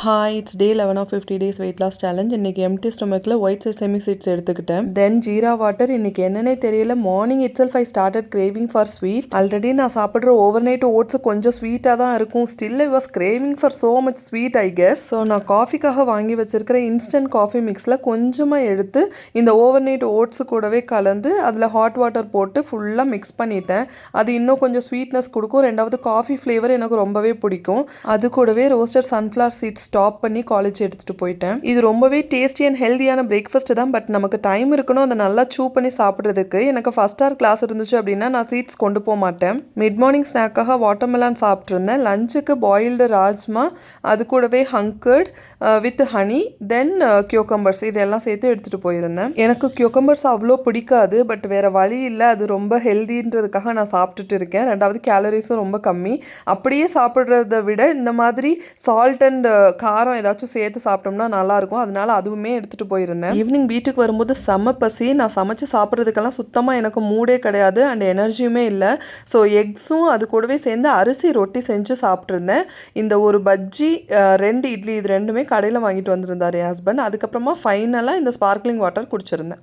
Hi, its day 11 of 50 days weight loss challenge. இன்றைக்கி empty ஸ்டொமக்கில் white sesame seeds எடுத்துக்கிட்டேன். Then jeera water. இன்றைக்கி என்னன்னே தெரியல, morning itself I started craving for sweet. Already நான் சாப்பிட்ற ஓவர் நைட் ஓட்ஸ் கொஞ்சம் ஸ்வீட்டாக தான் இருக்கும். Still I was craving for so much sweet I guess. So நான் காஃபிக்காக வாங்கி வச்சிருக்கிற இன்ஸ்டன்ட் காஃபி மிக்ஸில் கொஞ்சமாக எடுத்து இந்த ஓவர் நைட் ஓட்ஸ் கூடவே கலந்து அதில் ஹாட் வாட்டர் போட்டு ஃபுல்லாக மிக்ஸ் பண்ணிட்டேன். அது இன்னும் கொஞ்சம் ஸ்வீட்னஸ் கொடுக்கும். ரெண்டாவது காஃபி ஃப்ளேவர் எனக்கு ரொம்பவே பிடிக்கும். அது கூடவே ரோஸ்டட் சன்ஃப்ளவர் சீட்ஸ் ஸ்டாப் பண்ணி காலேஜ் எடுத்துகிட்டு போயிட்டேன். இது ரொம்பவே டேஸ்டி அண்ட் ஹெல்தியான பிரேக்ஃபாஸ்ட் தான். பட் நமக்கு டைம் இருக்கணும் அதை நல்லா சூ பண்ணி சாப்பிட்றதுக்கு. எனக்கு ஃபர்ஸ்ட் ஹவர் கிளாஸ் இருந்துச்சு அப்படின்னா நான் சீட்ஸ் கொண்டு போக மாட்டேன். மிட் மார்னிங் ஸ்நாக்காக வாட்டர்மெலான் சாப்பிட்ருந்தேன். லஞ்சுக்கு பாயில்டு ராஜ்மா, அது கூடவே ஹங்கர்ட் வித் ஹனி, தென் கியூக்கம்பர்ஸ் இதெல்லாம் சேர்த்து எடுத்துகிட்டு போயிருந்தேன். எனக்கு கியூக்கம்பர்ஸ் அவ்வளோ பிடிக்காது. பட் வேறு வழி இல்லை, அது ரொம்ப ஹெல்தின்றதுக்காக நான் சாப்பிட்டுட்டு இருக்கேன். ரெண்டாவது கேலரிஸும் ரொம்ப கம்மி. அப்படியே சாப்பிட்றத விட இந்த மாதிரி சால்ட் அண்ட் காரம் ஏதாச்சும் சேர்த்து சாப்பிட்டோம்னா நல்லாயிருக்கும். அதனால அதுவுமே எடுத்துகிட்டு போயிருந்தேன். ஈவினிங் வீட்டுக்கு வரும்போது செம்ம பசி. நான் சமைச்சு சாப்பிட்றதுக்கெல்லாம் சுத்தமாக எனக்கு மூடே கிடையாது அண்ட் எனர்ஜியுமே இல்லை. ஸோ எக்ஸும் அது கூடவே சேர்ந்து அரிசி ரொட்டி செஞ்சு சாப்பிட்ருந்தேன். இந்த ஒரு பஜ்ஜி, 2 இட்லி, இது ரெண்டுமே கடையில் வாங்கிட்டு வந்திருந்தார் என் ஹஸ்பண்ட். அதுக்கப்புறமா ஃபைனலாக இந்த ஸ்பார்க்லிங் வாட்டர் குடிச்சிருந்தேன்.